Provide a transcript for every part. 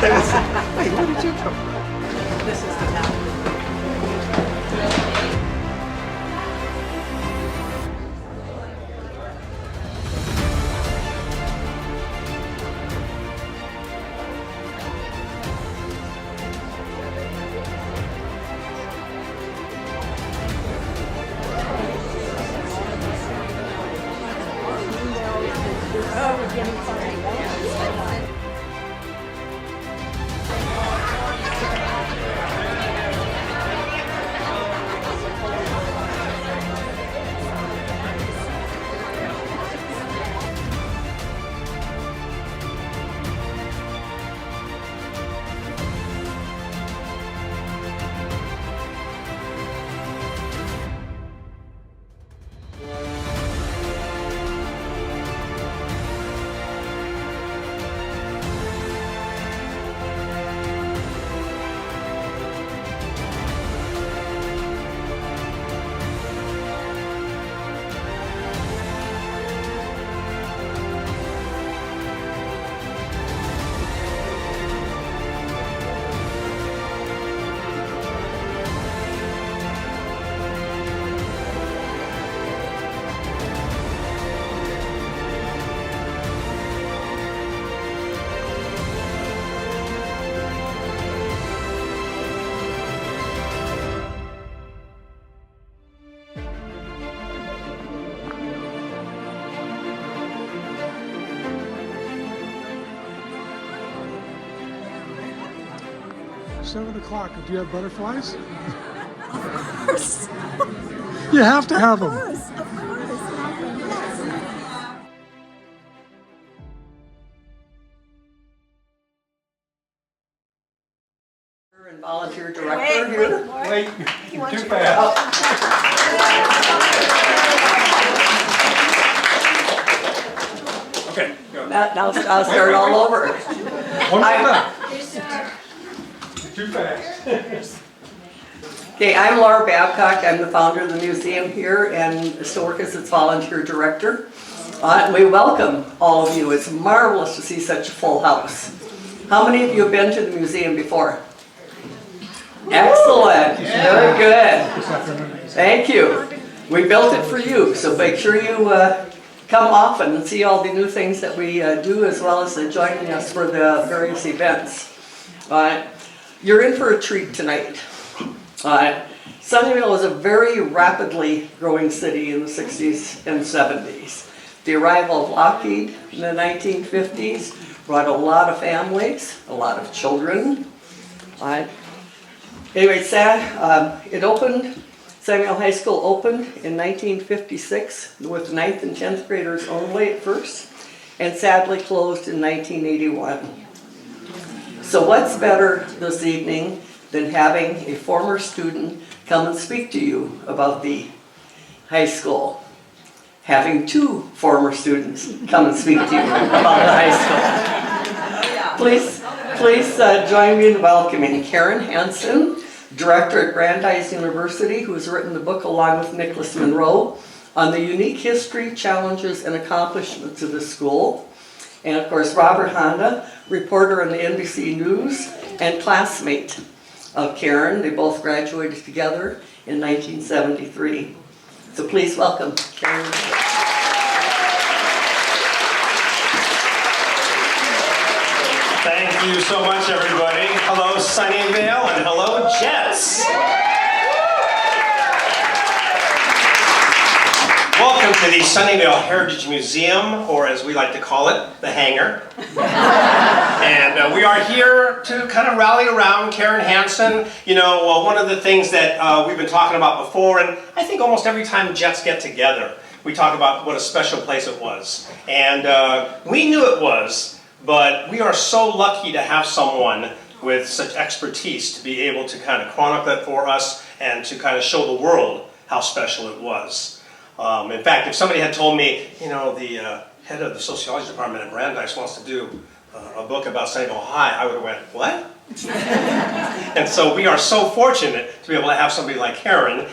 Hey, where did you come from? This is the town. Seven o'clock. Do you have butterflies? Of course. You have to have them. Of course. And volunteer director here. Wait, you're too fast. Okay, go. Now I'll start all over. One more time. You're too fast. Okay, I'm Laura Babcock. I'm the founder of the museum here and still work as its volunteer director. We welcome all of you. It's marvelous to see such a full house. How many of you have been to the museum before? Excellent. Very good. Thank you. We built it for you, so make sure you come often and see all the new things that we do, as well as joining us for the various events. You're in for a treat tonight. Sunnyvale was a very rapidly growing city in the 60s and 70s. The arrival of Lockheed in the 1950s brought a lot of families, a lot of children. Anyway, it opened, Sunnyvale High School opened in 1956 with 9th and 10th graders only at first, and sadly closed in 1981. So what's better this evening than having a former student come and speak to you about the high school? Having two former students come and speak to you about the high school. Please join me in welcoming Karen Hansen, director at Brandeis University, who has written the book along with Nicholas Monroe on the unique history, challenges, and accomplishments of the school. And of course, Robert Handa, reporter on the NBC News and classmate of Karen. They both graduated together in 1973. So please welcome Karen. Thank you so much, everybody. Hello, Sunnyvale, and hello, Jets. Welcome to the Sunnyvale Heritage Museum, or as we like to call it, the hangar. And we are here to kind of rally around Karen Hansen. You know, one of the things that we've been talking about before, and I think almost every time Jets get together, we talk about what a special place it was. And we knew it was, but we are so lucky to have someone with such expertise to be able to kind of chronicle it for us and to kind of show the world how special it was. In fact, if somebody had told me, you know, the head of the sociology department at Brandeis wants to do a book about Sunnyvale High, I would have went, what? And so we are so fortunate to be able to have somebody like Karen.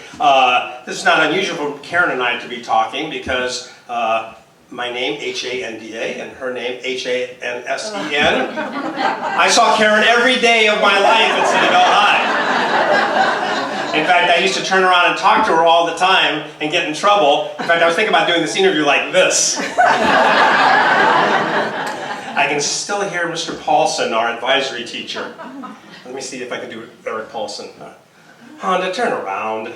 This is not unusual for Karen and I to be talking because my name, H-A-N-D-A, and her name, H-A-N-S-E-N. I saw Karen every day of my life at Sunnyvale High. In fact, I used to turn around and talk to her all the time and get in trouble. In fact, I was thinking about doing this interview like this. I can still hear Mr. Paulson, our advisory teacher. Let me see if I can do Eric Paulson. Handa, turn around.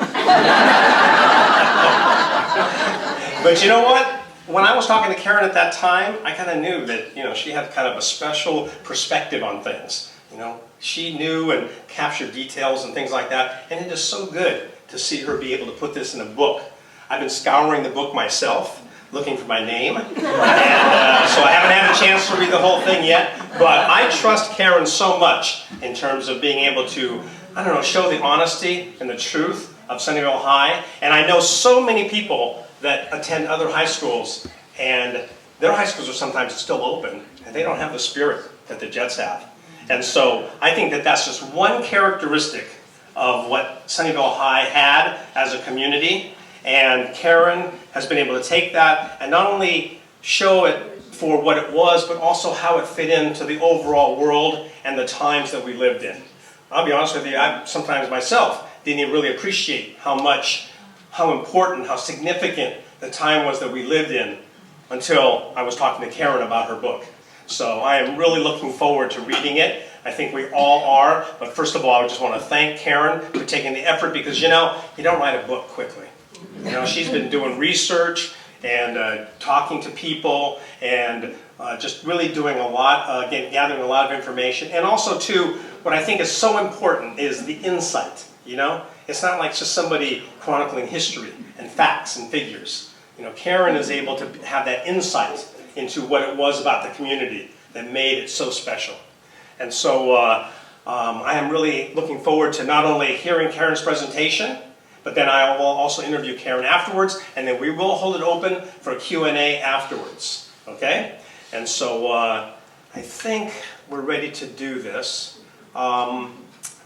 But you know what? When I was talking to Karen at that time, I kind of knew that, she had kind of a special perspective on things. She knew and captured details and things like that, and it is so good to see her be able to put this in a book. I've been scouring the book myself, looking for my name, and so I haven't had a chance to read the whole thing yet, but I trust Karen so much in terms of being able to, show the honesty and the truth of Sunnyvale High, and I know so many people that attend other high schools, and their high schools are sometimes still open, and they don't have the spirit that the Jets have. And so I think that that's just one characteristic of what Sunnyvale High had as a community, and Karen has been able to take that and not only show it for what it was, but also how it fit into the overall world and the times that we lived in. I'll be honest with you, I sometimes myself didn't even really appreciate how important, how significant the time was that we lived in until I was talking to Karen about her book. So I am really looking forward to reading it. I think we all are. But first of all, I just want to thank Karen for taking the effort because, you don't write a book quickly. She's been doing research and talking to people and just really doing a lot, gathering a lot of information. And also, too, what I think is so important is the insight, It's not like just somebody chronicling history and facts and figures. Karen is able to have that insight into what it was about the community that made it so special. And so I am really looking forward to not only hearing Karen's presentation, but then I will also interview Karen afterwards, and then we will hold it open for a Q&A afterwards, okay? And so I think we're ready to do this. I'm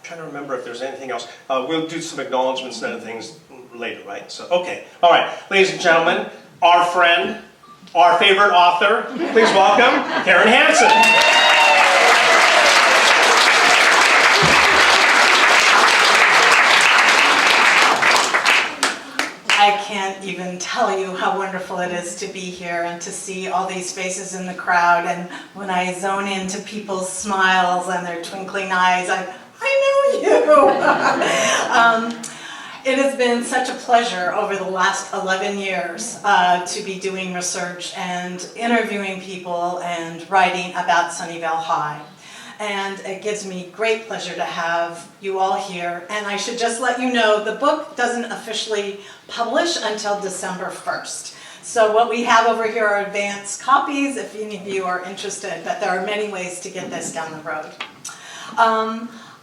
trying to remember if there's anything else. We'll do some acknowledgments and other things later, right? So, okay. All right. Ladies and gentlemen, our friend, our favorite author, please welcome Karen Hansen. I can't even tell you how wonderful it is to be here and to see all these faces in the crowd, and when I zone into people's smiles and their twinkling eyes, I know you! It has been such a pleasure over the last 11 years to be doing research and interviewing people and writing about Sunnyvale High. And it gives me great pleasure to have you all here. And I should just let you know, the book doesn't officially publish until December 1st. So what we have over here are advanced copies if any of you are interested, but there are many ways to get this down the road.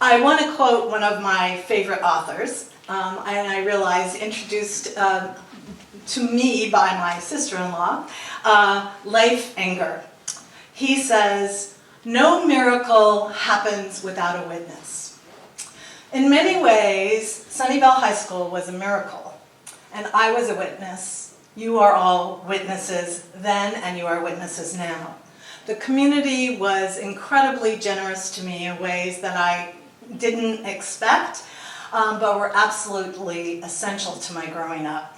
I want to quote one of my favorite authors, and I realize introduced to me by my sister-in-law, Leif Enger. He says, "No miracle happens without a witness." In many ways, Sunnyvale High School was a miracle, and I was a witness. You are all witnesses then, and you are witnesses now. The community was incredibly generous to me in ways that I didn't expect, but were absolutely essential to my growing up.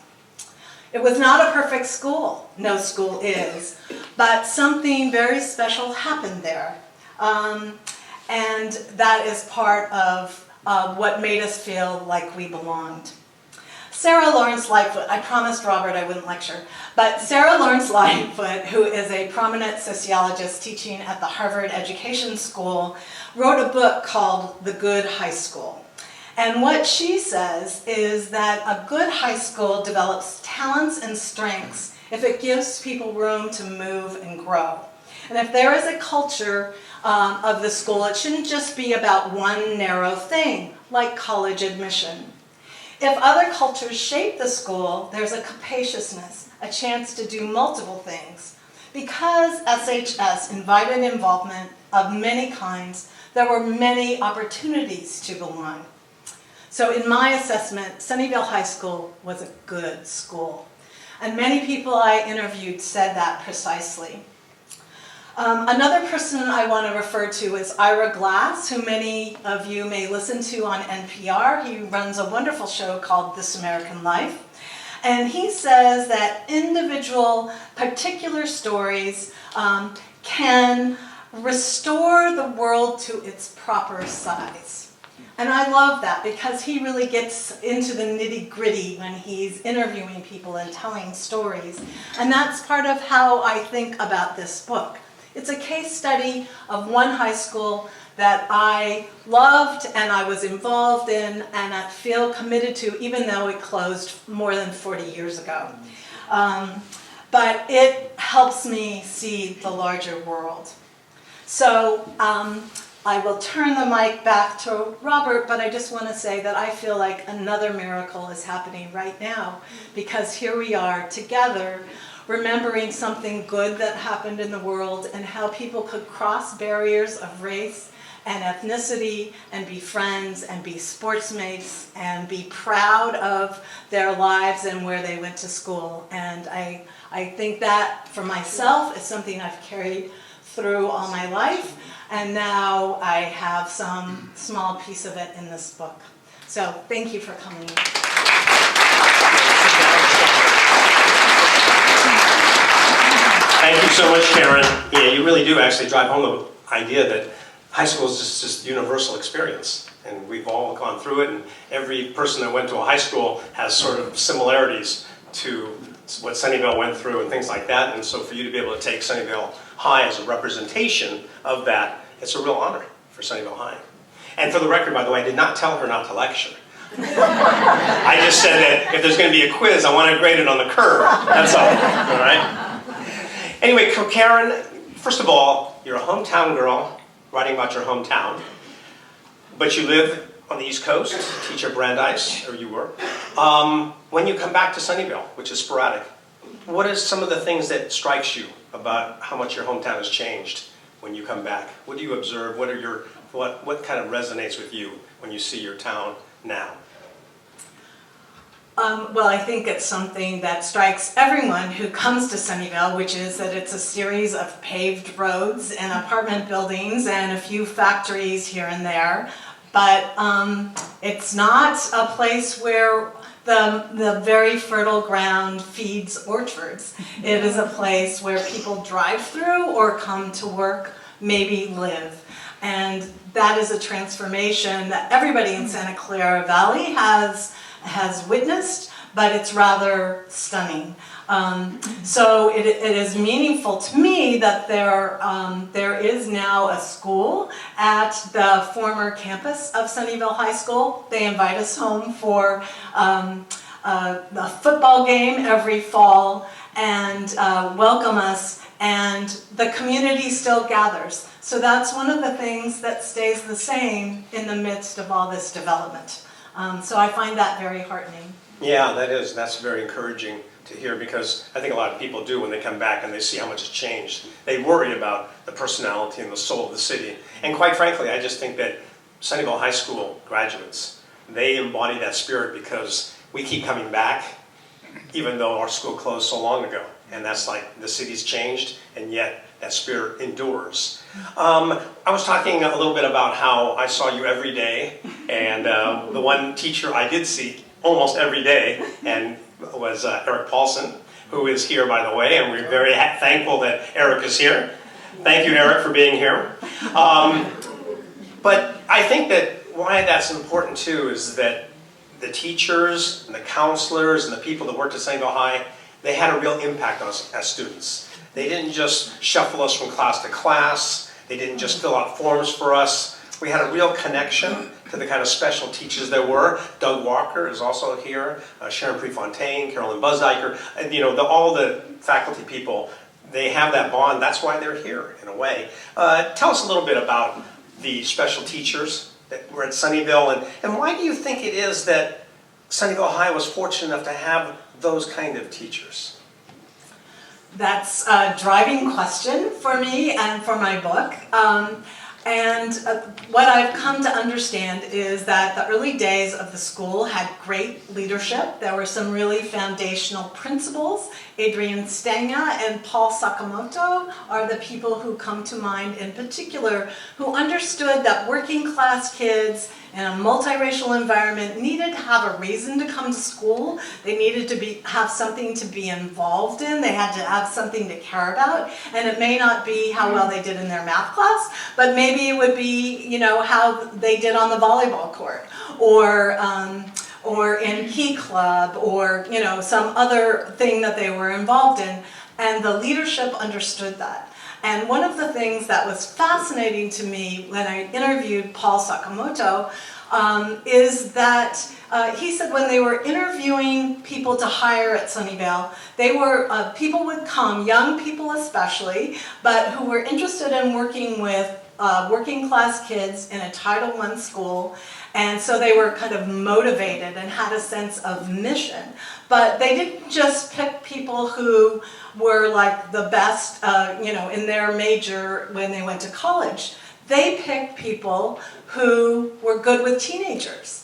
It was not a perfect school, no school is, but something very special happened there. And that is part of what made us feel like we belonged. Sarah Lawrence Lightfoot, I promised Robert I wouldn't lecture, but Sarah Lawrence Lightfoot, who is a prominent sociologist teaching at the Harvard Education School, wrote a book called The Good High School. And what she says is that a good high school develops talents and strengths if it gives people room to move and grow. And if there is a culture of the school, it shouldn't just be about one narrow thing, like college admission. If other cultures shape the school, there's a capaciousness, a chance to do multiple things. Because SHS invited involvement of many kinds, there were many opportunities to belong. So in my assessment, Sunnyvale High School was a good school. And many people I interviewed said that precisely. Another person I want to refer to is Ira Glass, who many of you may listen to on NPR. He runs a wonderful show called This American Life. And he says that individual, particular stories can restore the world to its proper size. And I love that because he really gets into the nitty-gritty when he's interviewing people and telling stories. And that's part of how I think about this book. It's a case study of one high school that I loved and I was involved in and I feel committed to, even though it closed more than 40 years ago. But it helps me see the larger world. So I will turn the mic back to Robert, but I just want to say that I feel like another miracle is happening right now, because here we are together remembering something good that happened in the world and how people could cross barriers of race and ethnicity and be friends and be sportsmates and be proud of their lives and where they went to school. And I think that for myself is something I've carried through all my life, and now I have some small piece of it in this book. So thank you for coming. Thank you so much, Karen. Yeah, you really do actually drive home the idea that high school is just a universal experience. And we've all gone through it, and every person that went to a high school has sort of similarities to what Sunnyvale went through and things like that. And so for you to be able to take Sunnyvale High as a representation of that, it's a real honor for Sunnyvale High. And for the record, by the way, I did not tell her not to lecture. I just said that if there's going to be a quiz, I want to grade it on the curve. That's all right? Anyway, Karen, first of all, you're a hometown girl, writing about your hometown, but you live on the East Coast, teach at Brandeis, or you were. When you come back to Sunnyvale, which is sporadic, what is some of the things that strikes you about how much your hometown has changed when you come back? What do you observe? What kind of resonates with you when you see your town now? Well, I think it's something that strikes everyone who comes to Sunnyvale, which is that it's a series of paved roads and apartment buildings and a few factories here and there. But it's not a place where the very fertile ground feeds orchards. It is a place where people drive through or come to work, maybe live. And that is a transformation that everybody in Santa Clara Valley has witnessed, but it's rather stunning. So it is meaningful to me that there is now a school at the former campus of Sunnyvale High School. They invite us home for a football game every fall and welcome us, and the community still gathers. So that's one of the things that stays the same in the midst of all this development. So I find that very heartening. Yeah, that's very encouraging to hear, because I think a lot of people do when they come back and they see how much has changed. They worry about the personality and the soul of the city. And quite frankly, I just think that Sunnyvale High School graduates, they embody that spirit, because we keep coming back even though our school closed so long ago. And that's like the city's changed, and yet that spirit endures. I was talking a little bit about how I saw you every day, and the one teacher I did see almost every day and was Eric Paulson, who is here, by the way, and we're very thankful that Eric is here. Thank you, Eric, for being here. But I think that why that's important too is that the teachers and the counselors and the people that worked at Sunnyvale High, they had a real impact on us as students. They didn't just shuffle us from class to class. They didn't just fill out forms for us. We had a real connection to the kind of special teachers there were. Doug Walker is also here, Sharon Prefontaine, Carolyn Buzdiker, and all the faculty people, they have that bond. That's why they're here, in a way. Tell us a little bit about the special teachers that were at Sunnyvale, and why do you think it is that Sunnyvale High was fortunate enough to have those kind of teachers? That's a driving question for me and for my book. And what I've come to understand is that the early days of the school had great leadership. There were some really foundational principals. Adrian Stanga and Paul Sakamoto are the people who come to mind in particular, who understood that working class kids in a multiracial environment needed to have a reason to come to school. They needed to have something to be involved in. They had to have something to care about. And it may not be how well they did in their math class, but maybe it would be, you know, how they did on the volleyball court, or in Key Club, or, you know, some other thing that they were involved in. And the leadership understood that. And one of the things that was fascinating to me when I interviewed Paul Sakamoto is that he said when they were interviewing people to hire at Sunnyvale, they were, people would come, young people especially, but who were interested in working with working class kids in a Title I school. And so they were kind of motivated and had a sense of mission. But they didn't just pick people who were like the best, you know, in their major when they went to college. They picked people who were good with teenagers.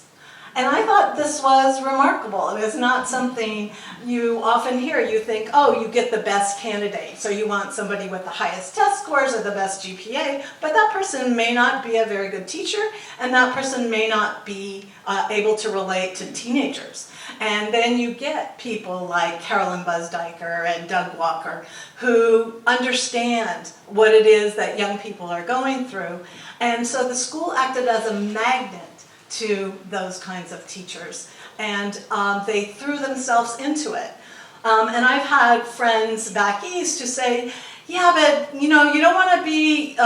And I thought this was remarkable. It was not something you often hear. You think, oh, you get the best candidate. So you want somebody with the highest test scores or the best GPA, but that person may not be a very good teacher, and that person may not be able to relate to teenagers. And then you get people like Carolyn Buzzdiker and Doug Walker who understand what it is that young people are going through. And so the school acted as a magnet to those kinds of teachers, and they threw themselves into it. And I've had friends back east who say, yeah, but you know, you don't want to be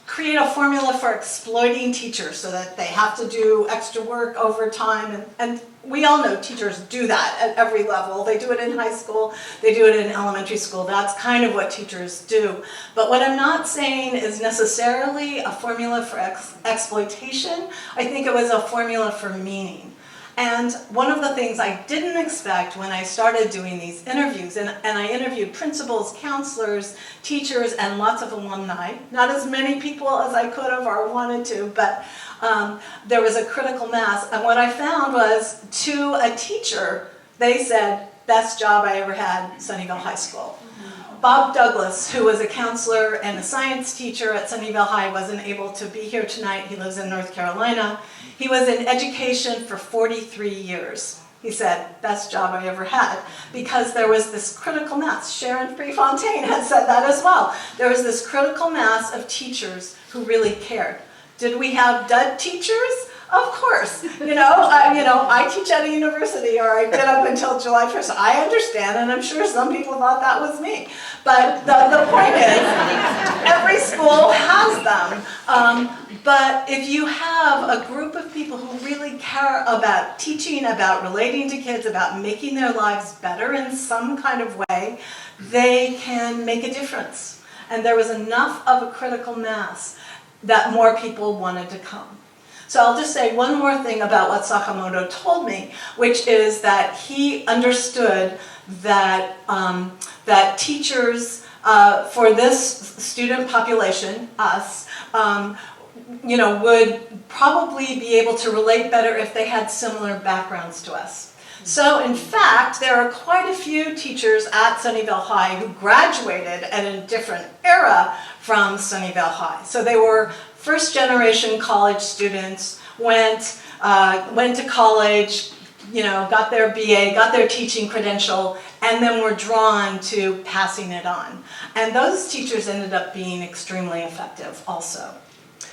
create a formula for exploiting teachers so that they have to do extra work overtime, and we all know teachers do that at every level. They do it in high school, they do it in elementary school. That's kind of what teachers do. But what I'm not saying is necessarily a formula for exploitation. I think it was a formula for meaning. And one of the things I didn't expect when I started doing these interviews, and I interviewed principals, counselors, teachers, and lots of alumni, not as many people as I could have or wanted to, but there was a critical mass. And what I found was, to a teacher, they said, best job I ever had, Sunnyvale High School. Bob Douglas, who was a counselor and a science teacher at Sunnyvale High, wasn't able to be here tonight. He lives in North Carolina. He was in education for 43 years. He said, best job I ever had, because there was this critical mass. Sharon Prefontaine had said that as well. There was this critical mass of teachers who really cared. Did we have dud teachers? Of course. I teach at a university, or I did up until July 1st. I understand, and I'm sure some people thought that was me. But the point is, every school has them. But if you have a group of people who really care about teaching, about relating to kids, about making their lives better in some kind of way, they can make a difference. And there was enough of a critical mass that more people wanted to come. So I'll just say one more thing about what Sakamoto told me, which is that he understood that, that teachers for this student population, us, would probably be able to relate better if they had similar backgrounds to us. So in fact, there are quite a few teachers at Sunnyvale High who graduated at a different era from Sunnyvale High. So they were first-generation college students, went to college, got their BA, got their teaching credential, and then were drawn to passing it on. And those teachers ended up being extremely effective also.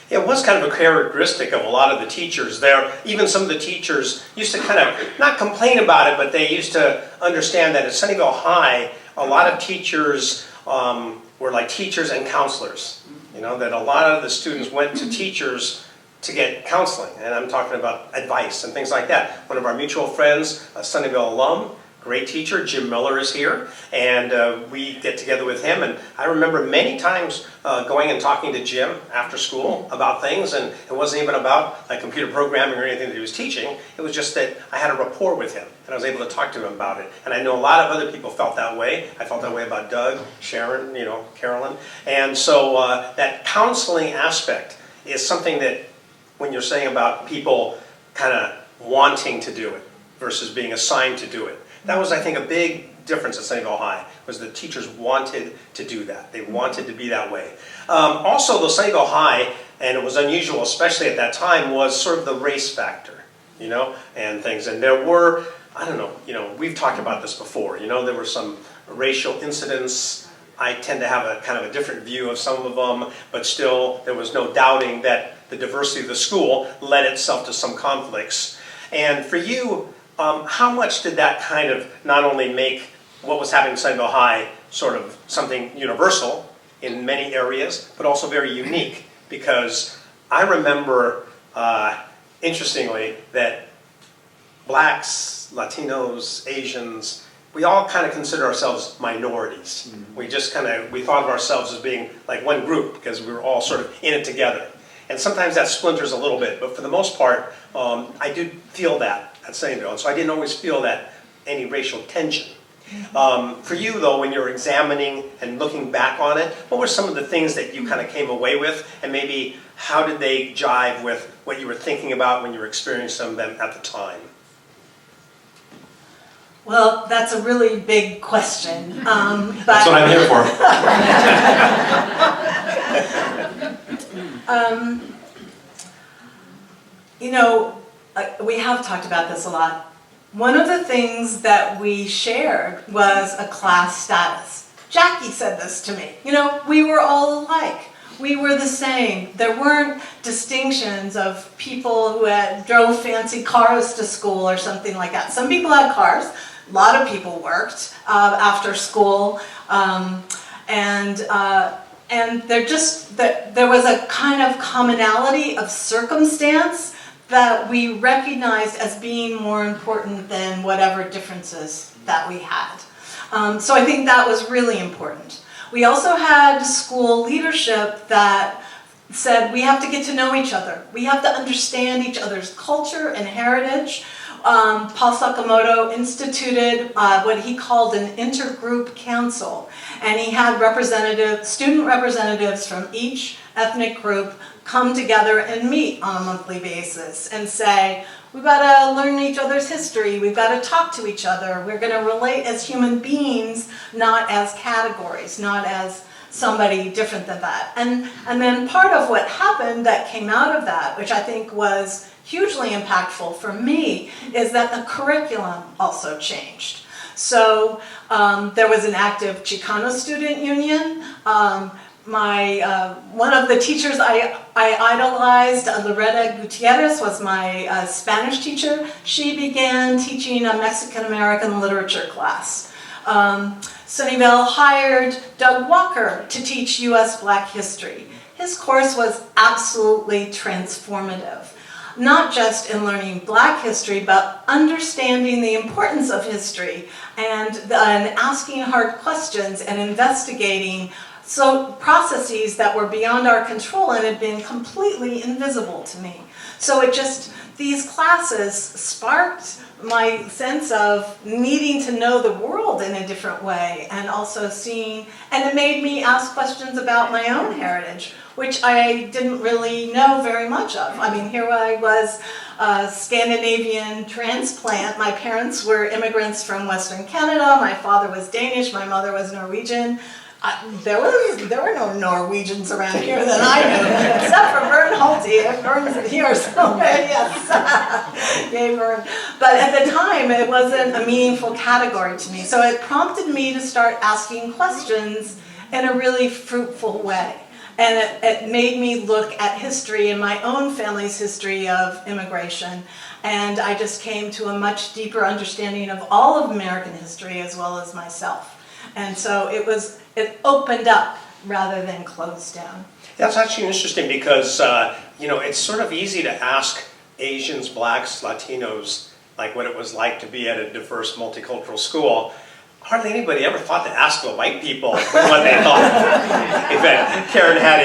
It was kind of a characteristic of a lot of the teachers there. Even some of the teachers used to kind of, not complain about it, but they used to understand that at Sunnyvale High, a lot of teachers were like teachers and counselors. That a lot of the students went to teachers to get counseling, and I'm talking about advice and things like that. One of our mutual friends, a Sunnyvale alum, great teacher, Jim Miller is here, and we get together with him, and I remember many times going and talking to Jim after school about things, and it wasn't even about computer programming or anything that he was teaching. It was just that I had a rapport with him, and I was able to talk to him about it. And I know a lot of other people felt that way. I felt that way about Doug, Sharon, Carolyn. And so that counseling aspect is something that, when you're saying about people kind of wanting to do it versus being assigned to do it, that was, I think, a big difference at Sunnyvale High, was the teachers wanted to do that. They wanted to be that way. Also, the Sunnyvale High, and it was unusual, especially at that time, was sort of the race factor, you know, and things. And there were, I don't know, you know, we've talked about this before, you know, there were some racial incidents. I tend to have a kind of a different view of some of them, but still, there was no doubting that the diversity of the school led itself to some conflicts. And for you, how much did that kind of not only make what was happening at Sunnyvale High sort of something universal in many areas, but also very unique? Because I remember, interestingly, that blacks, Latinos, Asians, we all kind of consider ourselves minorities. We just kind of, we thought of ourselves as being like one group because we were all sort of in it together. And sometimes that splinters a little bit, but for the most part, I do feel that at Sunnyvale. So I didn't always feel that any racial tension. For you, though, when you're examining and looking back on it, what were some of the things that you kind of came away with, and maybe how did they jive with what you were thinking about when you were experiencing them at the time? Well, that's a really big question. But That's what I'm here for. You know, we have talked about this a lot. One of the things that we shared was a class status. Jackie said this to me. You know, we were all alike. We were the same. There weren't distinctions of people who drove fancy cars to school or something like that. Some people had cars. A lot of people worked after school. And there was a kind of commonality of circumstance that we recognized as being more important than whatever differences that we had. So I think that was really important. We also had school leadership that said we have to get to know each other. We have to understand each other's culture and heritage. Paul Sakamoto instituted what he called an intergroup council, and he had student representatives from each ethnic group come together and meet on a monthly basis and say, we've got to learn each other's history, we've got to talk to each other, we're going to relate as human beings, not as categories, not as somebody different than that. And then part of what happened that came out of that, which I think was hugely impactful for me, is that the curriculum also changed. So there was an active Chicano student union. One of the teachers I idolized, Loretta Gutierrez, was my Spanish teacher. She began teaching a Mexican-American literature class. Sunnyvale hired Doug Walker to teach U.S. Black history. His course was absolutely transformative, not just in learning Black history, but understanding the importance of history and asking hard questions and investigating processes that were beyond our control and had been completely invisible to me. So these classes sparked my sense of needing to know the world in a different way, and also and it made me ask questions about my own heritage, which I didn't really know very much of. I mean, here I was, a Scandinavian transplant. My parents were immigrants from Western Canada. My father was Danish, my mother was Norwegian. There were no Norwegians around here that I knew, except for Vern Holte. Vern's here somewhere, yes. Yay, Vern. But at the time, it wasn't a meaningful category to me. So it prompted me to start asking questions in a really fruitful way. And it made me look at history and my own family's history of immigration. And I just came to a much deeper understanding of all of American history as well as myself. And so it opened up rather than closed down. That's actually interesting because, you know, it's sort of easy to ask Asians, Blacks, Latinos, like what it was like to be at a diverse multicultural school. Hardly anybody ever thought to ask the white people what they thought. In fact, Karen had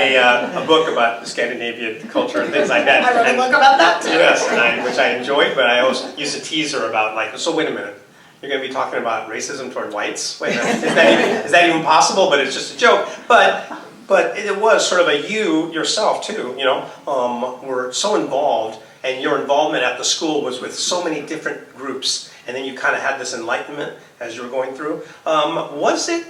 a book about the Scandinavian culture and things like that. I wrote a book about that too. Yes, which I enjoyed, but I always used to tease her about, like, so wait a minute. You're going to be talking about racism toward whites? Wait a minute, is that even possible? But it's just a joke. But but it was sort of a you yourself too, were so involved, and your involvement at the school was with so many different groups, and then you kind of had this enlightenment as you were going through. Was it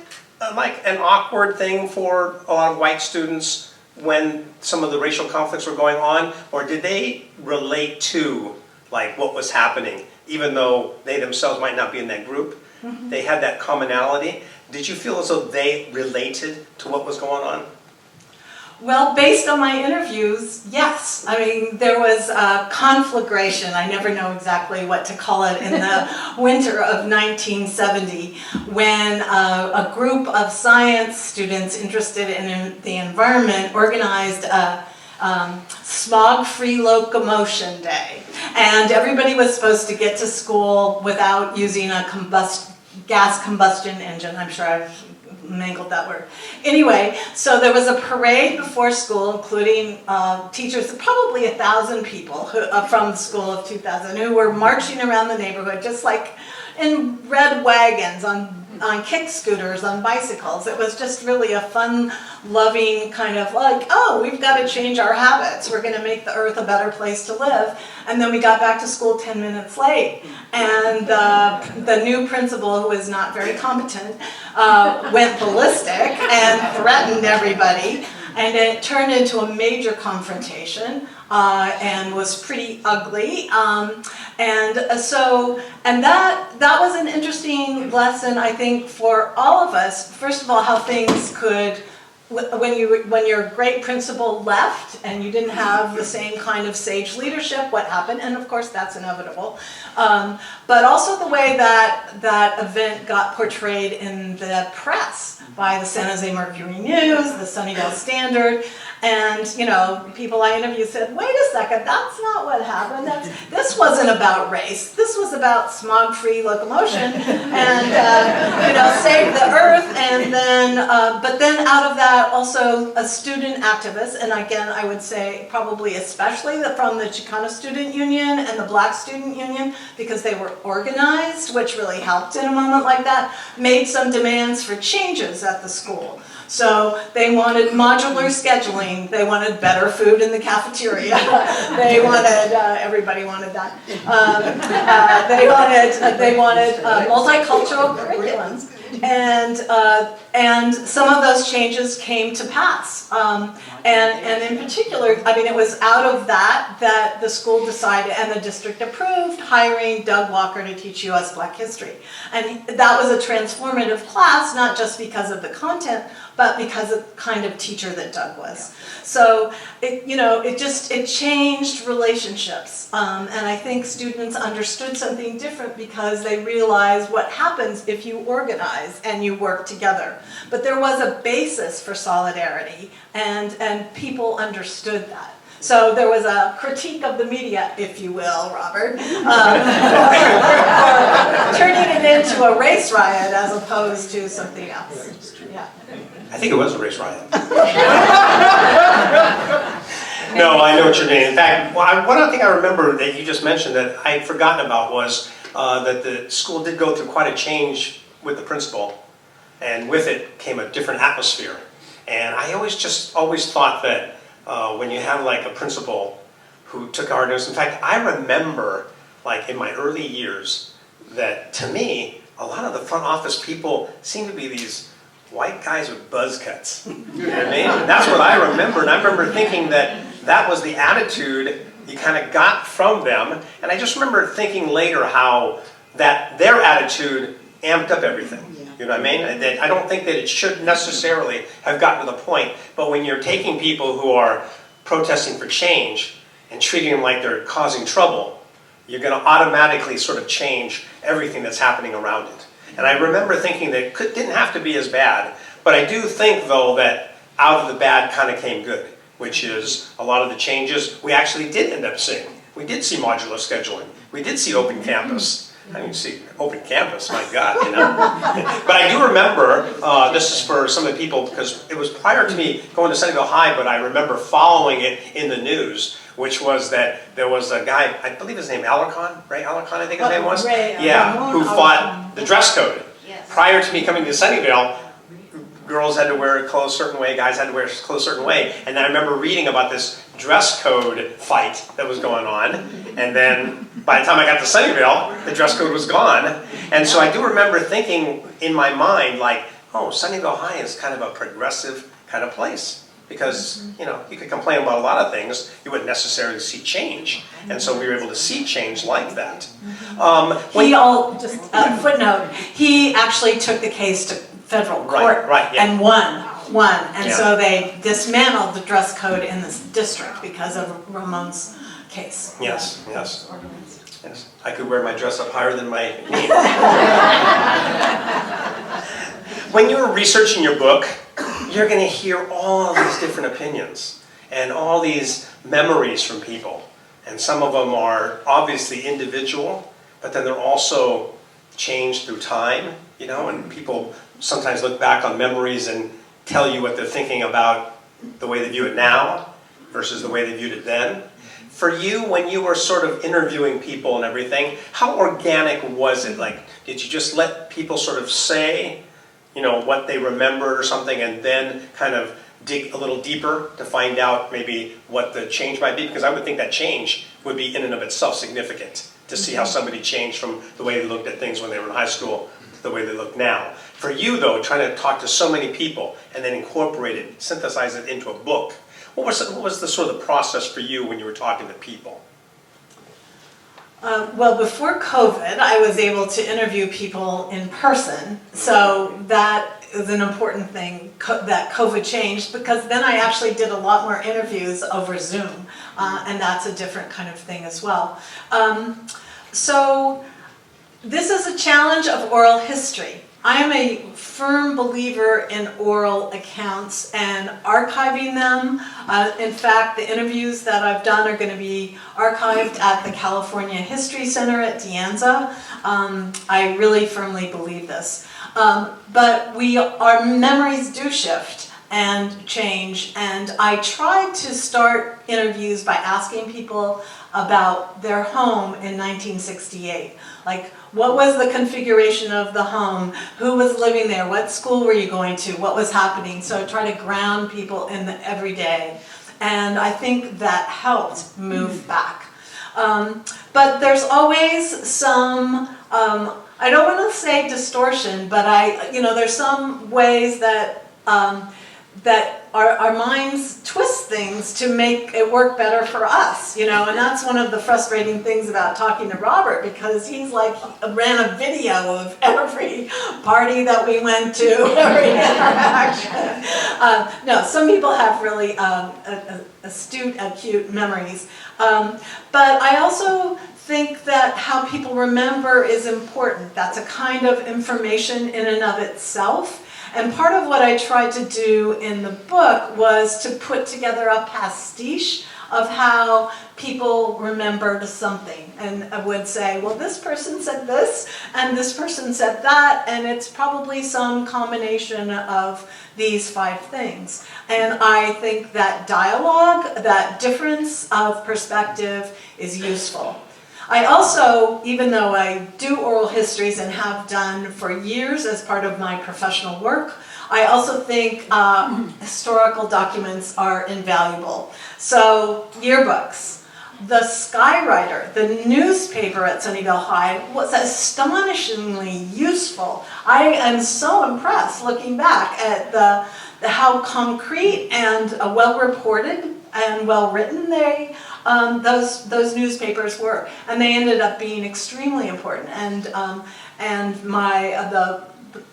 like an awkward thing for a lot of white students when some of the racial conflicts were going on, or did they relate to like what was happening, even though they themselves might not be in that group? Mm-hmm. They had that commonality. Did you feel as though they related to what was going on? Well, based on my interviews, yes. I mean, there was conflagration, I never know exactly what to call it, in the winter of 1970, when a group of science students interested in the environment organized a smog-free locomotion day. And everybody was supposed to get to school without using a gas combustion engine. I'm sure I've mangled that word. Anyway, so there was a parade before school, including teachers, probably 1,000 people from the school of 2000, who were marching around the neighborhood, just like in red wagons, on kick scooters, on bicycles. It was just really a fun, loving kind of like, oh, we've got to change our habits. We're going to make the earth a better place to live. And then we got back to school 10 minutes late. And the new principal, who was not very competent, went ballistic and threatened everybody. And it turned into a major confrontation and was pretty ugly. And that was an interesting lesson, I think, for all of us. First of all, how things could, when your great principal left and you didn't have the same kind of sage leadership, what happened, and of course that's inevitable. But also the way that event got portrayed in the press by the San Jose Mercury News, the Sunnyvale Standard, and people I interviewed said, wait a second, that's not what happened. This wasn't about race. This was about smog-free locomotion and save the earth. And then, but then out of that, also a student activist, and again, I would say probably especially from the Chicano Student Union and the Black Student Union, because they were organized, which really helped in a moment like that, made some demands for changes at the school. So they wanted modular scheduling. They wanted better food in the cafeteria. They wanted everybody wanted that. They wanted multicultural curriculums, and some of those changes came to pass. And in particular, I mean, it was out of that the school decided and the district approved hiring Doug Walker to teach U.S. Black History, and that was a transformative class, not just because of the content, but because of the kind of teacher that Doug was. So it changed relationships, and I think students understood something different because they realized what happens if you organize and you work together. But there was a basis for solidarity, and people understood that. So there was a critique of the media, if you will, Robert, for turning it into a race riot as opposed to something else. Yeah. I think it was a race riot. No, I know what you're meaning. In fact, one thing I remember that you just mentioned that I'd forgotten about was that the school did go through quite a change with the principal, and with it came a different atmosphere. And I always thought that when you have like a principal who took hard notice, in fact, I remember like in my early years that to me, a lot of the front office people seemed to be these white guys with buzz cuts. You know what I mean? And that's what I remember, and I remember thinking that was the attitude you kind of got from them. And I just remember thinking later how that their attitude amped up everything. You know what I mean? I don't think that it should necessarily have gotten to the point, but when you're taking people who are protesting for change and treating them like they're causing trouble, you're going to automatically sort of change everything that's happening around it. And I remember thinking that it didn't have to be as bad, but I do think, though, that out of the bad kind of came good, which is a lot of the changes we actually did end up seeing. We did see modular scheduling. We did see open campus. I mean, see, open campus, my God, But I do remember, this is for some of the people, because it was prior to me going to Sunnyvale High, but I remember following it in the news, which was that there was a guy, I believe his name, Ray Alarcon, I think his name was? Ray, yeah, who fought the dress code. Yes. Prior to me coming to Sunnyvale, girls had to wear clothes a certain way, guys had to wear clothes a certain way. And I remember reading about this dress code fight that was going on. And then by the time I got to Sunnyvale, the dress code was gone. And so I do remember thinking in my mind, like, oh, Sunnyvale High is kind of a progressive kind of place. Because, you know, you could complain about a lot of things, you wouldn't necessarily see change. And so we were able to see change like that. Footnote, he actually took the case to federal court yeah. and won. And Yeah. so they dismantled the dress code in this district because of Ramon's case. Yes. I could wear my dress up higher than my knee. When you were researching your book, you're going to hear all these different opinions and all these memories from people. And some of them are obviously individual, but then they're also changed through time, you know, and people sometimes look back on memories and tell you what they're thinking about the way they view it now versus the way they viewed it then. For you, when you were sort of interviewing people and everything, how organic was it? Like, did you just let people sort of say, you know, what they remembered or something, and then kind of dig a little deeper to find out maybe what the change might be? Because I would think that change would be in and of itself significant to see how somebody changed from the way they looked at things when they were in high school to the way they look now. For you, though, trying to talk to so many people and then incorporate it, synthesize it into a book, what was the sort of the process for you when you were talking to people? Well, before COVID, I was able to interview people in person, so that is an important thing that COVID changed, because then I actually did a lot more interviews over Zoom, and that's a different kind of thing as well. So this is a challenge of oral history. I am a firm believer in oral accounts and archiving them. In fact, the interviews that I've done are going to be archived at the California History Center at De Anza. I really firmly believe this. But our memories do shift and change, and I try to start interviews by asking people about their home in 1968. Like, what was the configuration of the home? Who was living there? What school were you going to? What was happening? So I try to ground people in the everyday. And I think that helped move back. But there's always some, I don't want to say distortion, but there's some ways that our minds twist things to make it work better for us, and that's one of the frustrating things about talking to Robert, because he's like, ran a video of every party that we went to, every interaction. No, some people have really astute, acute memories. But I also think that how people remember is important. That's a kind of information in and of itself. And part of what I tried to do in the book was to put together a pastiche of how people remembered something. And I would say, well, this person said this, and this person said that, and it's probably some combination of these 5 things. And I think that dialogue, that difference of perspective is useful. I also, even though I do oral histories and have done for years as part of my professional work, I also think historical documents are invaluable. So, yearbooks. The Skywriter, the newspaper at Sunnyvale High, was astonishingly useful. I am so impressed looking back at how concrete and well-reported and well-written those newspapers were, and they ended up being extremely important. And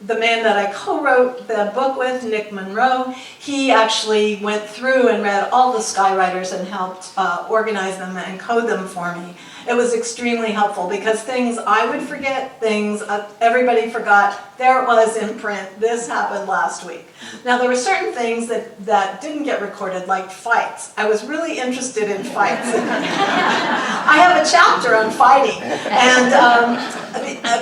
the man that I co-wrote the book with, Nick Monroe, he actually went through and read all the Skywriters and helped organize them and code them for me. It was extremely helpful, because things I would forget, things everybody forgot, there it was in print, this happened last week. Now, there were certain things that didn't get recorded, like fights. I was really interested in fights. I have a chapter on fighting, and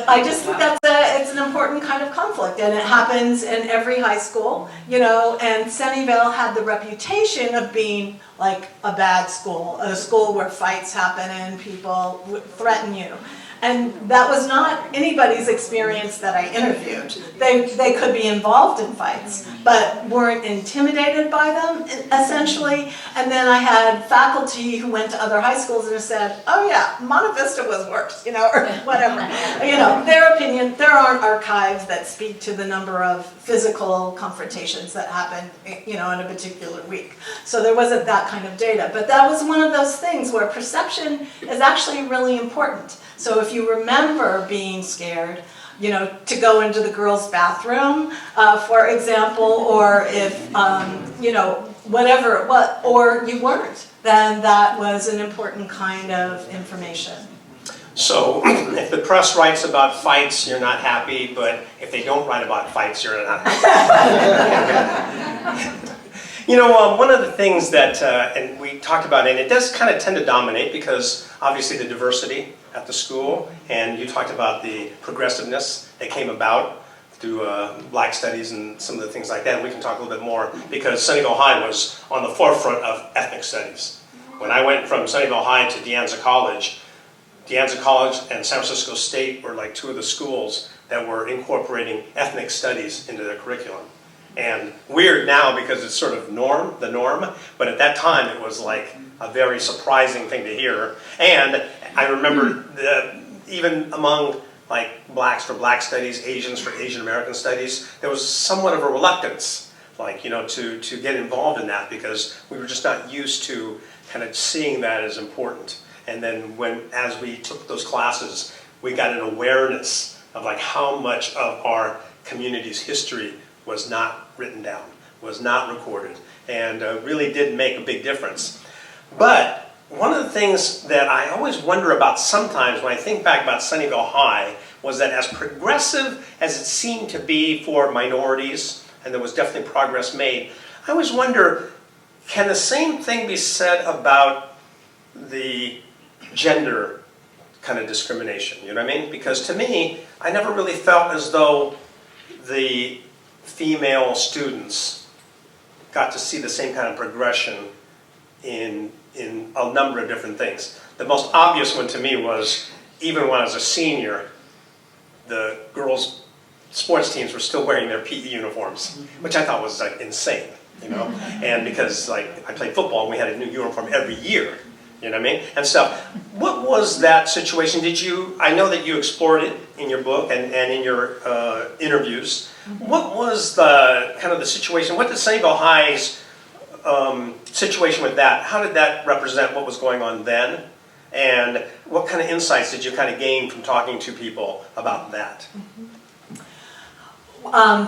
I just think it's an important kind of conflict, and it happens in every high school, and Sunnyvale had the reputation of being like a bad school, a school where fights happen and people threaten you. And that was not anybody's experience that I interviewed. They could be involved in fights, but weren't intimidated by them, essentially. And then I had faculty who went to other high schools and said, oh yeah, Monte Vista was worse, you know, or whatever. You know, their opinion, there aren't archives that speak to the number of physical confrontations that happened, you know, in a particular week. So there wasn't that kind of data. But that was one of those things where perception is actually really important. So if you remember being scared, you know, to go into the girls' bathroom, for example, or if, you know, whatever it was, or you weren't, then that was an important kind of information. So if the press writes about fights, you're not happy, but if they don't write about fights, you're not happy. You know, one of the things that, and we talked about, and it does kind of tend to dominate because obviously the diversity at the school, and you talked about the progressiveness that came about through black studies and some of the things like that, and we can talk a little bit more because Sunnyvale High was on the forefront of ethnic studies. When I went from Sunnyvale High to De Anza College and San Francisco State were like two of the schools that were incorporating ethnic studies into their curriculum. And weird now because it's sort of the norm, but at that time it was like a very surprising thing to hear. And I remember even among like blacks for black studies, Asians for Asian American studies, there was somewhat of a reluctance, like, you know, to get involved in that because we were just not used to kind of seeing that as important. And then as we took those classes, we got an awareness of like how much of our community's history was not written down, was not recorded, and really did make a big difference. But one of the things that I always wonder about sometimes when I think back about Sunnyvale High was that as progressive as it seemed to be for minorities, and there was definitely progress made, I always wonder, can the same thing be said about the gender kind of discrimination, you know what I mean? Because to me, I never really felt as though the female students got to see the same kind of progression in a number of different things. The most obvious one to me was, even when I was a senior, the girls' sports teams were still wearing their PE uniforms, which I thought was like insane, you know? And because like I played football and we had a new uniform every year, you know what I mean? And stuff. What was that situation? I know that you explored it in your book and in your interviews. What was the kind of the situation? What did Sunnyvale High's situation with that? How did that represent what was going on then? And what kind of insights did you kind of gain from talking to people about that?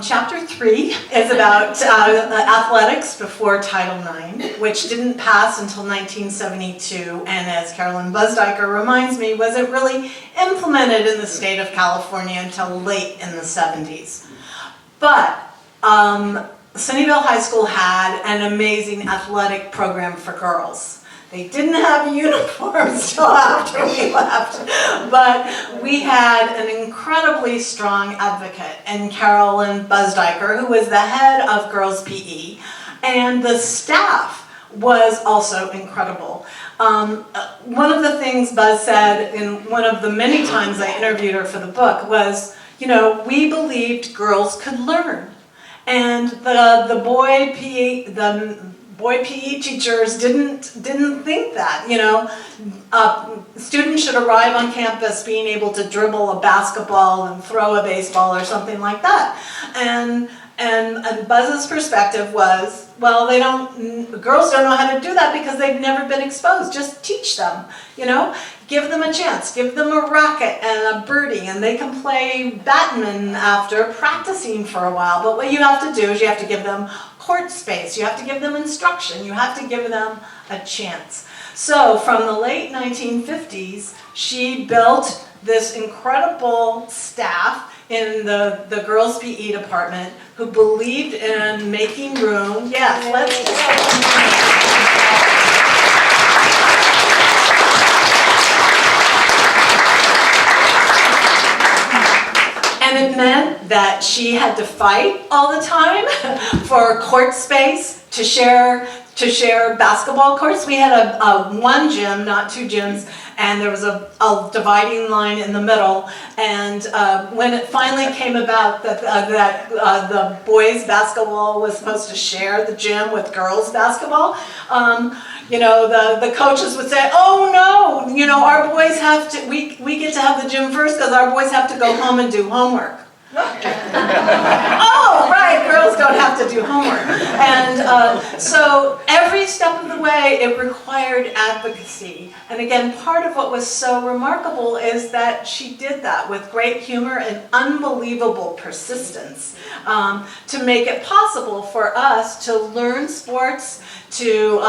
Chapter 3 is about athletics before Title IX, which didn't pass until 1972, and as Carolyn Busdeiker reminds me, wasn't really implemented in the state of California until late in the 70s. But Sunnyvale High School had an amazing athletic program for girls. They didn't have uniforms till after we left, but we had an incredibly strong advocate in Carolyn Busdeiker, who was the head of girls' PE, and the staff was also incredible. One of the things Buzz said in one of the many times I interviewed her for the book was, you know, we believed girls could learn, and the boy PE teachers didn't think that, you know. Students should arrive on campus being able to dribble a basketball and throw a baseball or something like that. And Buzz's perspective was, well, girls don't know how to do that because they've never been exposed. Just teach them, you know. Give them a chance, give them a racket and a birdie, and they can play badminton after practicing for a while. But what you have to do is you have to give them court space, you have to give them instruction, you have to give them a chance. So from the late 1950s, she built this incredible staff in the girls' PE department who believed in making room. Yes, let's go. And it meant that she had to fight all the time for court space to share basketball courts. We had one gym, not two gyms, and there was a dividing line in the middle. And when it finally came about that the boys' basketball was supposed to share the gym with girls' basketball, you know, the coaches would say, "Oh no, you know, our boys have to. We get to have the gym first because our boys have to go home and do homework." Oh, right, girls don't have to do homework. And so every step of the way, it required advocacy. And again, part of what was so remarkable is that she did that with great humor and unbelievable persistence to make it possible for us to learn sports, to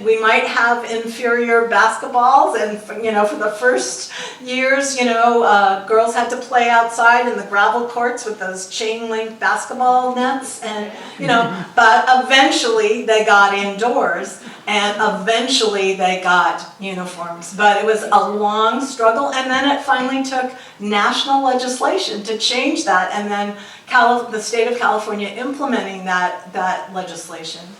we might have inferior basketballs, and you know, for the first years, you know, girls had to play outside in the gravel courts with those chain link basketball nets, and you know, but eventually they got indoors, and eventually they got uniforms. But it was a long struggle, and then it finally took national legislation to change that, and then the state of California implementing that legislation.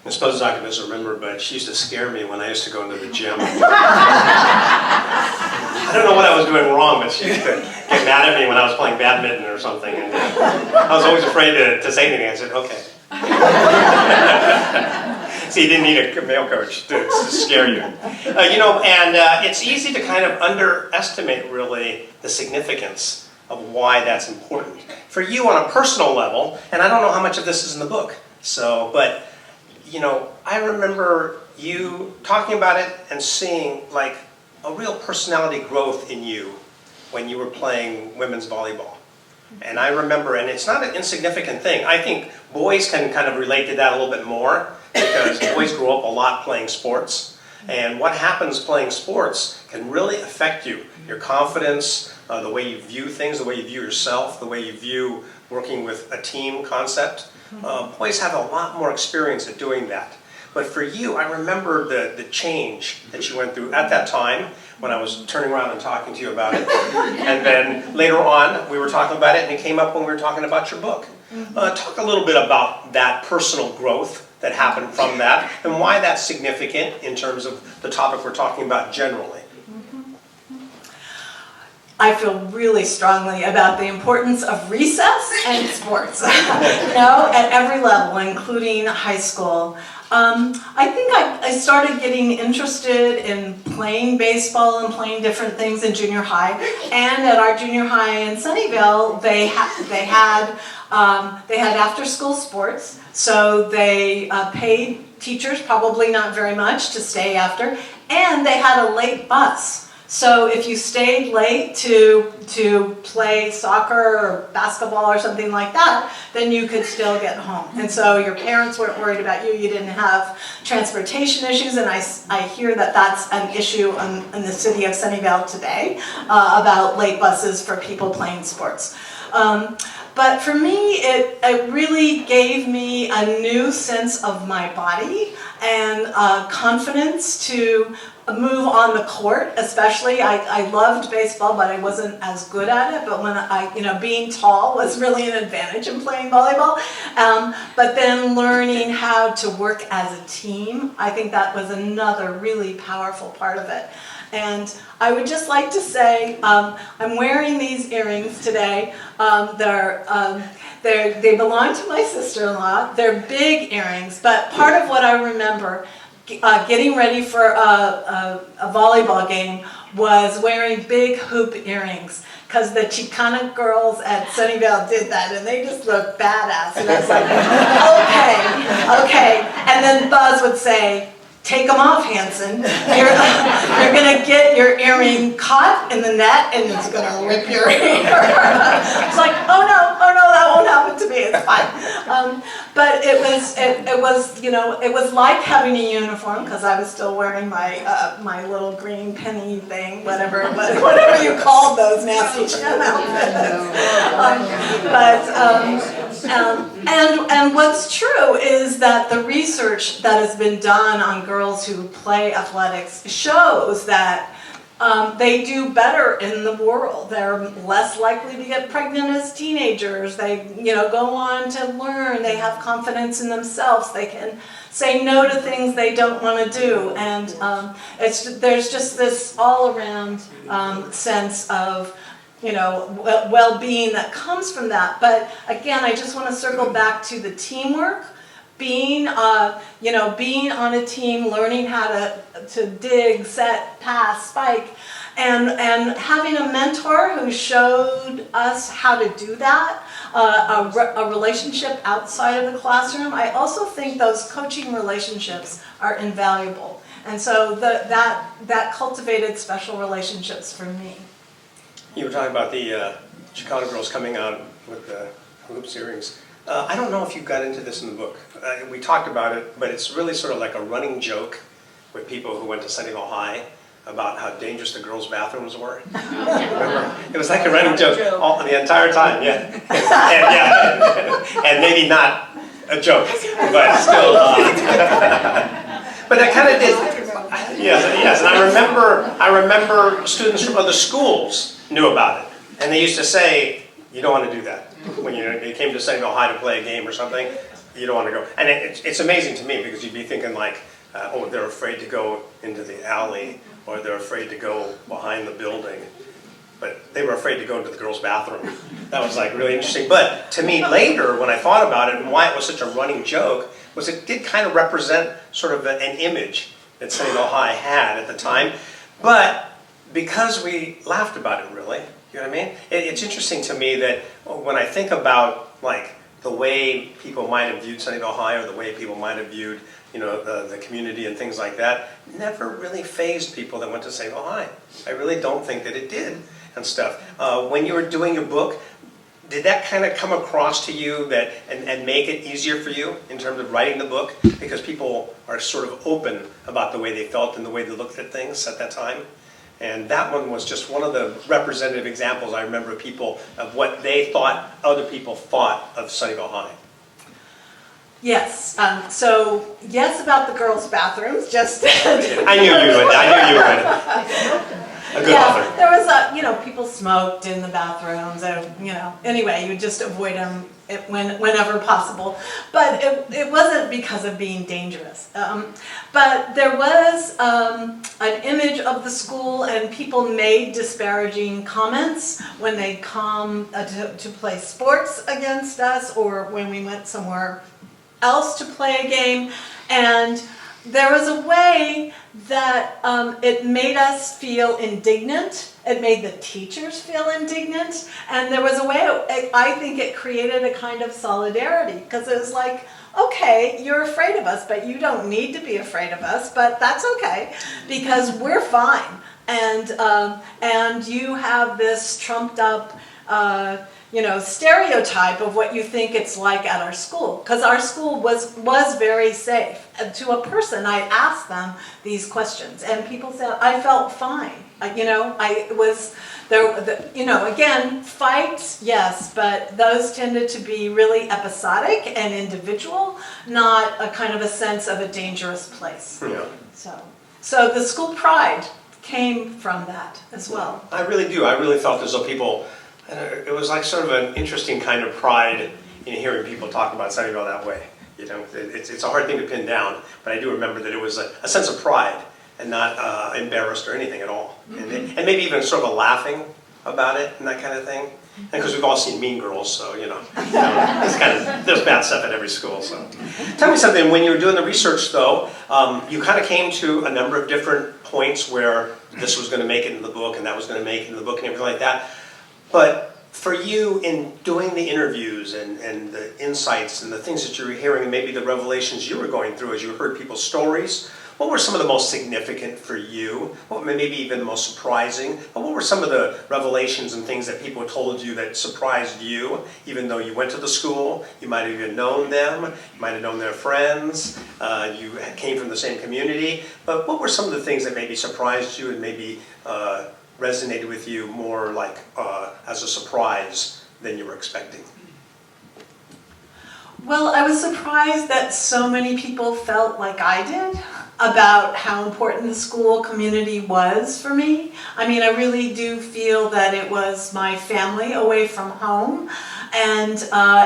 I suppose Dr. doesn't remember, but she used to scare me when I used to go into the gym. I don't know what I was doing wrong, but she used to get mad at me when I was playing badminton or something. And I was always afraid to say anything. I said, okay. See, you didn't need a male coach to scare you. You know, and it's easy to kind of underestimate, really, the significance of why that's important. For you on a personal level, and I don't know how much of this is in the book, but you know, I remember you talking about it and seeing like a real personality growth in you when you were playing women's volleyball. And I remember, and it's not an insignificant thing. I think boys can kind of relate to that a little bit more because boys grow up a lot playing sports. And what happens playing sports can really affect you. Your confidence, the way you view things, the way you view yourself, the way you view working with a team concept. Boys have a lot more experience at doing that. But for you, I remember the change that you went through at that time when I was turning around and talking to you about it. And then later on, we were talking about it, and it came up when we were talking about your book. Talk a little bit about that personal growth that happened from that, and why that's significant in terms of the topic we're talking about generally. I feel really strongly about the importance of recess and sports, you know, at every level, including high school. I think I started getting interested in playing baseball and playing different things in junior high. And at our junior high in Sunnyvale, they had after-school sports. So they paid teachers, probably not very much, to stay after, and they had a late bus. So if you stayed late to play soccer or basketball or something like that, then you could still get home. And so your parents weren't worried about you. You didn't have transportation issues. And I hear that that's an issue in the city of Sunnyvale today about late buses for people playing sports. But for me, it really gave me a new sense of my body and confidence to move on the court, especially. I loved baseball, but I wasn't as good at it. But when being tall was really an advantage in playing volleyball. But then learning how to work as a team, I think that was another really powerful part of it. And I would just like to say, I'm wearing these earrings today. They belong to my sister-in-law. They're big earrings, but part of what I remember getting ready for a volleyball game was wearing big hoop earrings, because the Chicana girls at Sunnyvale did that, and they just looked badass. And I was like, okay. And then Buzz would say, "Take them off, Hansen. You're going to get your earring caught in the net, and it's going to rip your ear." It's like, oh no, that won't happen to me. It's fine. But it was like having a uniform, because I was still wearing my my little green penny thing, whatever you called those nasty gym outfits. And what's true is that the research that has been done on girls who play athletics shows that they do better in the world. They're less likely to get pregnant as teenagers. They, go on to learn. They have confidence in themselves. They can say no to things they don't want to do. And there's just this all-around sense of, well-being that comes from that. But again, I just want to circle back to the teamwork. Being being on a team, learning how to dig, set, pass, spike, and having a mentor who showed us how to do that, a relationship outside of the classroom. I also think those coaching relationships are invaluable, and so that cultivated special relationships for me. You were talking about the Chicago girls coming out with the hoops earrings. I don't know if you got into this in the book. We talked about it, but it's really sort of like a running joke with people who went to Sunnyvale High about how dangerous the girls' bathrooms were. Remember? It was like a running joke all, the entire time, yeah. And maybe not a joke, but still. But that kind of did. Yes. And I remember students from other schools knew about it, and they used to say, "You don't want to do that." When you came to Sunnyvale High to play a game or something, you don't want to go. And it's amazing to me because you'd be thinking like, oh, they're afraid to go into the alley or they're afraid to go behind the building. But they were afraid to go into the girls' bathroom. That was like really interesting. But to me later, when I thought about it and why it was such a running joke, was it did kind of represent sort of an image that Sunnyvale High had at the time. But because we laughed about it really, you know what I mean? It's interesting to me that when I think about like the way people might have viewed Sunnyvale High or the way people might have viewed, the community and things like that, never really fazed people that went to Sunnyvale High. I really don't think that it did and stuff. When you were doing your book, did that kind of come across to you that and make it easier for you in terms of writing the book? Because people are sort of open about the way they felt and the way they looked at things at that time. And that one was just one of the representative examples I remember of people, of what they thought other people thought of Sunnyvale High. Yes. So yes, about the girls' bathrooms. Just I knew you would. A good author. There was people smoked in the bathrooms. Anyway, you just avoid them whenever possible. But it wasn't because of being dangerous. But there was an image of the school, and people made disparaging comments when they come to play sports against us, or when we went somewhere else to play a game. And there was a way that it made us feel indignant. It made the teachers feel indignant. And there was a way, I think it created a kind of solidarity, because it was like, okay, you're afraid of us, but you don't need to be afraid of us, but that's okay, because we're fine. And you have this trumped up stereotype of what you think it's like at our school, because our school was very safe. To a person, I asked them these questions, and people said I felt fine. I was there. Again, fights, yes, but those tended to be really episodic and individual, not a kind of a sense of a dangerous place. Yeah. So the school pride came from that as well. I really do. I really felt as though people. It was like sort of an interesting kind of pride in hearing people talk about Sunnyvale that way. It's a hard thing to pin down, but I do remember that it was a sense of pride and not embarrassed or anything at all. And maybe even sort of a laughing about it and that kind of thing. And because we've all seen Mean Girls, so there's bad stuff at every school. So, tell me something. When you were doing the research, though, you kind of came to a number of different points where this was going to make it into the book, and that was going to make it into the book, and everything like that. But for you, in doing the interviews and the insights and the things that you were hearing, and maybe the revelations you were going through as you heard people's stories, what were some of the most significant for you? What maybe even the most surprising? And what were some of the revelations and things that people told you that surprised you, even though you went to the school, you might have even known them, you might have known their friends, you came from the same community, but what were some of the things that maybe surprised you and maybe resonated with you more like as a surprise than you were expecting? Well, I was surprised that so many people felt like I did. about how important the school community was for me. I mean, I really do feel that it was my family away from home, and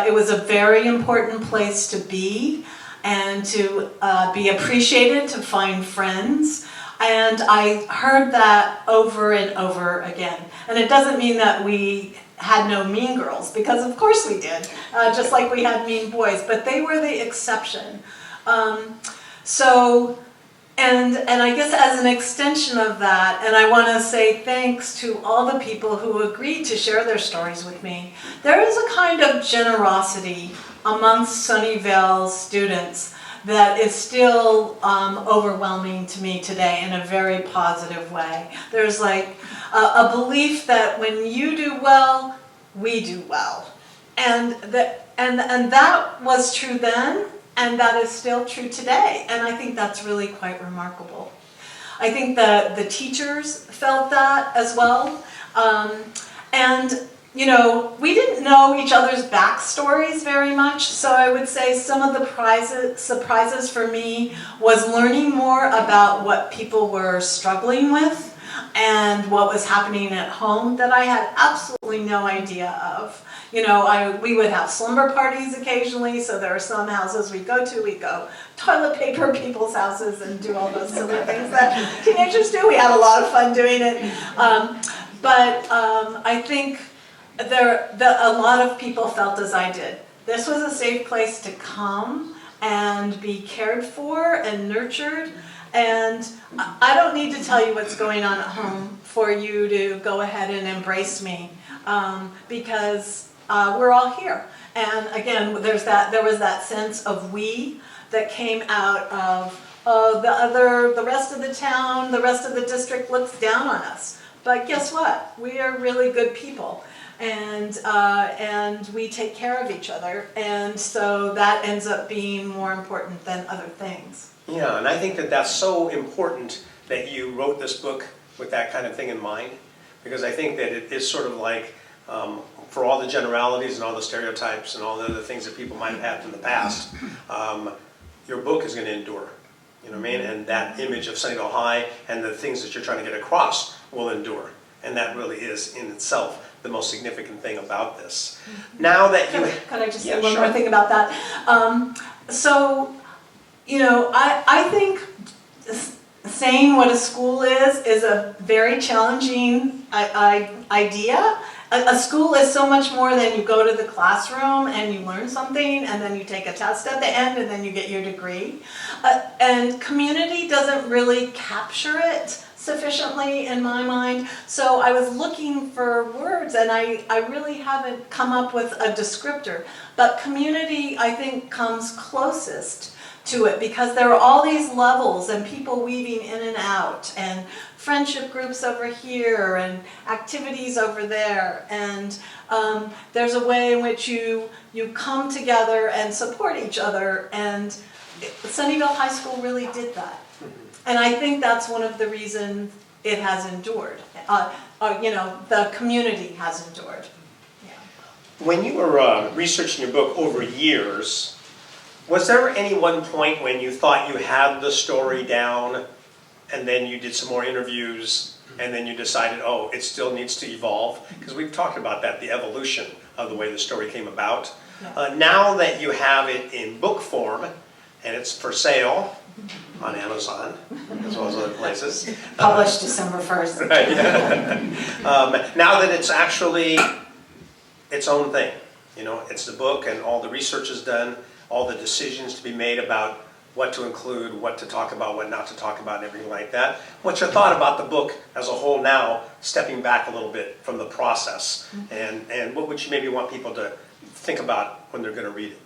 it was a very important place to be and to be appreciated, to find friends. And I heard that over and over again. And it doesn't mean that we had no mean girls, because of course we did, just like we had mean boys, but they were the exception. And I guess as an extension of that, and I want to say thanks to all the people who agreed to share their stories with me, there is a kind of generosity amongst Sunnyvale students that is still overwhelming to me today in a very positive way. There's like a belief that when you do well, we do well. And that was true then, and that is still true today. And I think that's really quite remarkable. I think that the teachers felt that as well. And you know, we didn't know each other's backstories very much, so I would say some of the surprises for me was learning more about what people were struggling with and what was happening at home that I had absolutely no idea of. You know, we would have slumber parties occasionally, so there are some houses we'd go toilet paper people's houses and do all those silly things that teenagers do. We had a lot of fun doing it. But I think a lot of people felt as I did. This was a safe place to come and be cared for and nurtured. And I don't need to tell you what's going on at home for you to go ahead and embrace me, because we're all here. And again, there was that sense of we that came out of the rest of the town, the rest of the district looks down on us. But guess what? We are really good people. And we take care of each other, and so that ends up being more important than other things. Yeah, and I think that that's so important that you wrote this book with that kind of thing in mind, because I think that it is sort of like, for all the generalities and all the stereotypes and all the other things that people might have had in the past, your book is going to endure. You know what I mean? And that image of Sunnyvale High and the things that you're trying to get across will endure. And that really is in itself the most significant thing about this. Now that you... Could I just say one more thing about that? So, you know, I think saying what a school is a very challenging idea. A school is so much more than you go to the classroom and you learn something and then you take a test at the end and then you get your degree. And community doesn't really capture it sufficiently in my mind. So I was looking for words and I really haven't come up with a descriptor. But community, I think, comes closest to it because there are all these levels and people weaving in and out and friendship groups over here and activities over there, and there's a way in which you come together and support each other, and Sunnyvale High School really did that. And I think that's one of the reasons it has endured. You know, the community has endured. Yeah. When you were researching your book over years, was there any one point when you thought you had the story down and then you did some more interviews and then you decided, oh, it still needs to evolve? Because we've talked about that, the evolution of the way the story came about. Yeah. Now that you have it in book form and it's for sale on Amazon as well as other places. Published December 1st. Right, yeah. Now that it's actually its own thing, you know, it's the book and all the research is done, all the decisions to be made about what to include, what to talk about, what not to talk about, and everything like that. What's your thought about the book as a whole now, stepping back a little bit from the process? And what would you maybe want people to think about when they're going to read it?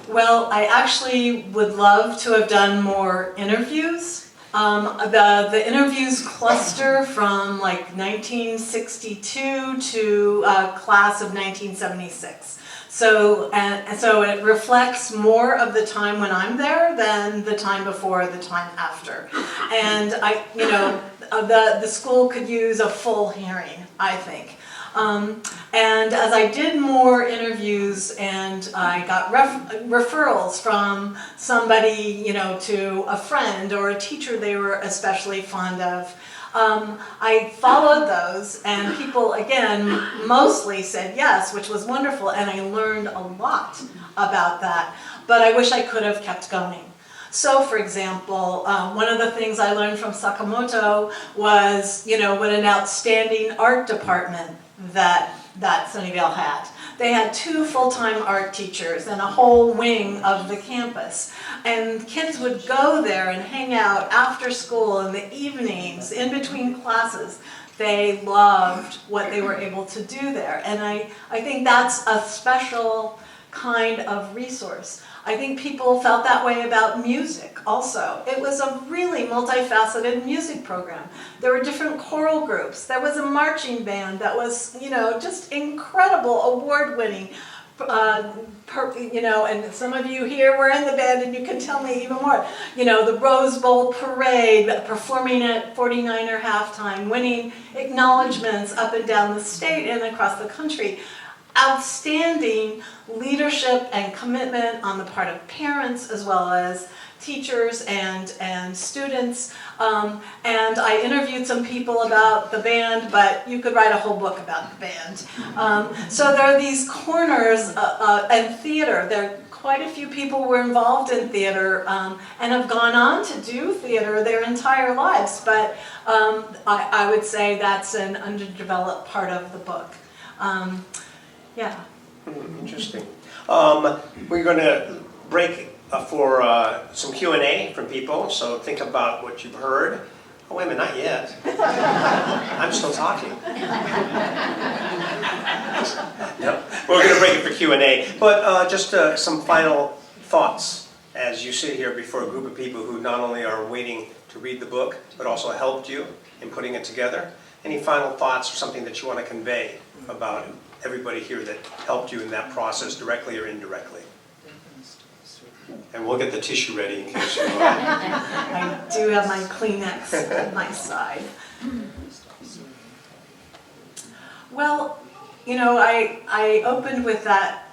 Well, I actually would love to have done more interviews. The interviews cluster from like 1962 to class of 1976. So it reflects more of the time when I'm there than the time before, the time after. And the school could use a full hearing, I think. And as I did more interviews and I got referrals from somebody, you know, to a friend or a teacher they were especially fond of, I followed those, and people, again, mostly said yes, which was wonderful, and I learned a lot about that, but I wish I could have kept going. So, for example, one of the things I learned from Sakamoto was, you know, what an outstanding art department that Sunnyvale had. They had 2 full-time art teachers and a whole wing of the campus. And kids would go there and hang out after school in the evenings, in between classes. They loved what they were able to do there. And I think that's a special kind of resource. I think people felt that way about music also. It was a really multifaceted music program. There were different choral groups. There was a marching band that was, you know, just incredible, award-winning. You know, and some of you here were in the band and you can tell me even more. You know, the Rose Bowl Parade, performing at 49er halftime, winning acknowledgments up and down the state and across the country. Outstanding leadership and commitment on the part of parents as well as teachers and students. And I interviewed some people about the band, but you could write a whole book about the band. So there are these corners, and theater. There quite a few people were involved in theater and have gone on to do theater their entire lives, but I would say that's an underdeveloped part of the book. Yeah. Interesting. We're going to break for some Q&A from people, so think about what you've heard. Oh, wait a minute, not yet. I'm still talking. Yep. We're going to break it for Q&A, but just some final thoughts as you sit here before a group of people who not only are waiting to read the book, but also helped you in putting it together. Any final thoughts or something that you want to convey about everybody here that helped you in that process, directly or indirectly? And we'll get the tissue ready in case you want. I do have my Kleenex at my side. Well, you know, I opened with that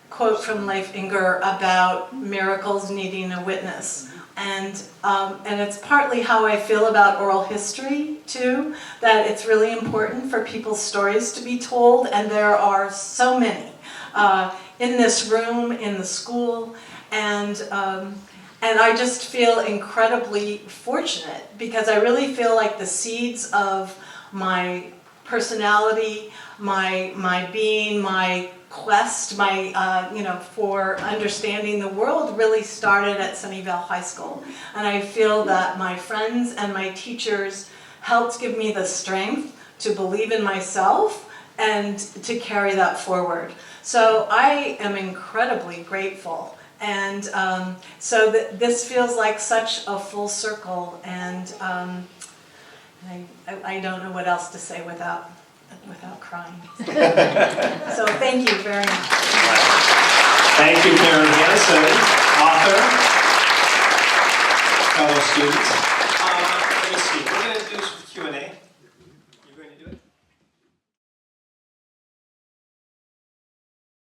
quote from Leif Inger about miracles needing a witness. And it's partly how I feel about oral history, too, that it's really important for people's stories to be told, and there are so many in this room, in the school, and I just feel incredibly fortunate because I really feel like the seeds of my personality, my being, my quest, my you know, for understanding the world really started at Sunnyvale High School. And I feel that my friends and my teachers helped give me the strength to believe in myself and to carry that forward. So I am incredibly grateful. And so this feels like such a full circle, and I don't know what else to say without crying. So thank you very much. Thank you, Karen Hansen, author, fellow students. Let me see, we're going to do some Q&A.